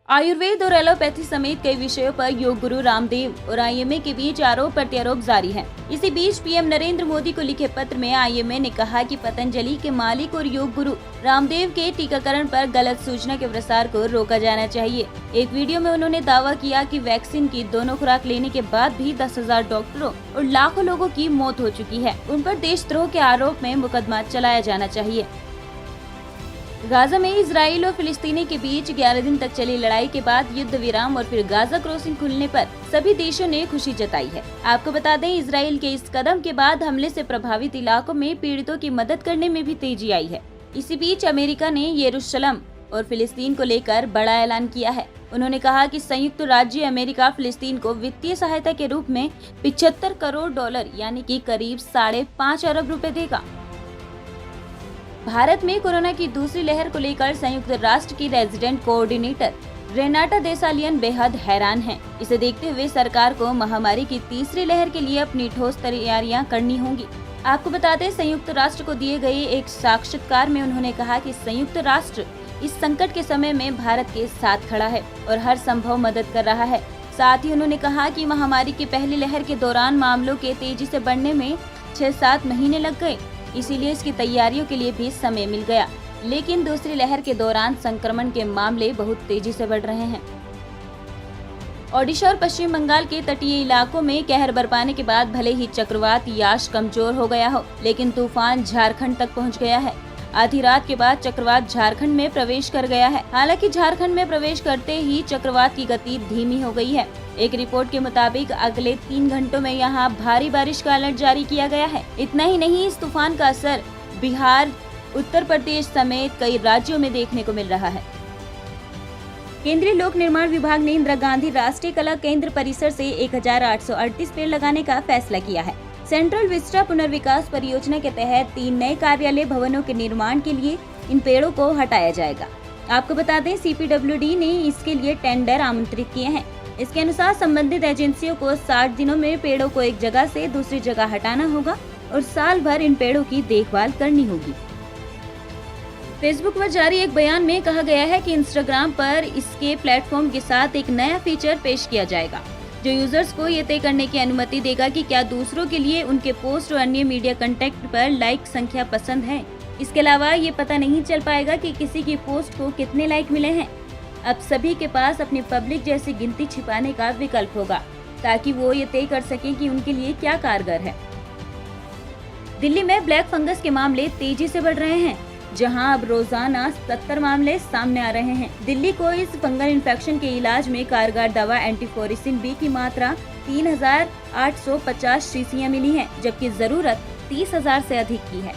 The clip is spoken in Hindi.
आयुर्वेद और एलोपैथी समेत कई विषयों पर योग गुरु रामदेव और आईएमए के बीच आरोप प्रत्यारोप जारी है। इसी बीच पीएम नरेंद्र मोदी को लिखे पत्र में आईएमए ने कहा कि पतंजलि के मालिक और योग गुरु रामदेव के टीकाकरण पर गलत सूचना के प्रसार को रोका जाना चाहिए। एक वीडियो में उन्होंने दावा किया कि वैक्सीन की दोनों खुराक लेने के बाद भी 10,000 डॉक्टरों और लाखों लोगों की मौत हो चुकी है। उन पर देशद्रोह के आरोप में मुकदमा चलाया जाना चाहिए। गाजा में इजराइल और फिलिस्तीनी के बीच 11 दिन तक चली लड़ाई के बाद युद्ध विराम और फिर गाजा क्रॉसिंग खुलने पर सभी देशों ने खुशी जताई है। आपको बता दें, इजराइल के इस कदम के बाद हमले से प्रभावित इलाकों में पीड़ितों की मदद करने में भी तेजी आई है। इसी बीच अमेरिका ने यरूशलेम और फिलिस्तीन को लेकर बड़ा ऐलान किया है। उन्होंने कहा कि संयुक्त राज्य अमेरिका फिलिस्तीन को वित्तीय सहायता के रूप में 75 करोड़ डॉलर यानी कि करीब 5.5 अरब रुपए देगा। भारत में कोरोना की दूसरी लहर को लेकर संयुक्त राष्ट्र की रेजिडेंट कोऑर्डिनेटर रेनाटा देसालियन बेहद हैरान हैं। इसे देखते हुए सरकार को महामारी की तीसरी लहर के लिए अपनी ठोस तैयारियां करनी होंगी। आपको बता दें, संयुक्त राष्ट्र को दिए गए एक साक्षात्कार में उन्होंने कहा कि संयुक्त राष्ट्र इस संकट के समय में भारत के साथ खड़ा है और हर संभव मदद कर रहा है। साथ ही उन्होंने कहा कि महामारी की पहली लहर के दौरान मामलों के तेजी से बढ़ने में 6-7 महीने लग गए, इसीलिए इसकी तैयारियों के लिए भी समय मिल गया। लेकिन दूसरी लहर के दौरान संक्रमण के मामले बहुत तेजी से बढ़ रहे हैं। ओडिशा और पश्चिम बंगाल के तटीय इलाकों में कहर बरपाने के बाद भले ही चक्रवात याश कमजोर हो गया हो, लेकिन तूफान झारखंड तक पहुंच गया है। आधी रात के बाद चक्रवात झारखंड में प्रवेश कर गया है। हालांकि झारखंड में प्रवेश करते ही चक्रवात की गति धीमी हो गई है। एक रिपोर्ट के मुताबिक अगले 3 घंटों में यहां भारी बारिश का अलर्ट जारी किया गया है। इतना ही नहीं, इस तूफान का असर बिहार, उत्तर प्रदेश समेत कई राज्यों में देखने को मिल रहा है। केंद्रीय लोक निर्माण विभाग ने इंदिरा गांधी राष्ट्रीय कला केंद्र परिसर से 1838 पेड़ लगाने का फैसला किया है। सेंट्रल विस्टा पुनर्विकास परियोजना के तहत 3 नए कार्यालय भवनों के निर्माण के लिए इन पेड़ों को हटाया जाएगा। आपको बता दें, CPWD ने इसके लिए टेंडर आमंत्रित किए हैं। इसके अनुसार संबंधित एजेंसियों को 60 दिनों में पेड़ों को एक जगह से दूसरी जगह हटाना होगा और साल भर इन पेड़ों की देखभाल करनी होगी। फेसबुक पर जारी एक बयान में कहा गया है कि इंस्टाग्राम पर इसके प्लेटफॉर्म के साथ एक नया फीचर पेश किया जाएगा, जो यूजर्स को ये तय करने की अनुमति देगा कि क्या दूसरों के लिए उनके पोस्ट और अन्य मीडिया कंटेंट पर लाइक संख्या पसंद है। इसके अलावा ये पता नहीं चल पाएगा कि किसी की पोस्ट को कितने लाइक मिले हैं। अब सभी के पास अपनी पब्लिक जैसी गिनती छिपाने का विकल्प होगा, ताकि वो ये तय कर सकें कि उनके लिए क्या कारगर है। दिल्ली में ब्लैक फंगस के मामले तेजी से बढ़ रहे हैं, जहां अब रोजाना 70 मामले सामने आ रहे हैं। दिल्ली को इस फंगल इन्फेक्शन के इलाज में कारगर दवा एंटीफोरिसिन बी की मात्रा 3,850 शीशियां मिली हैं, जबकि जरूरत 30,000 से अधिक की है।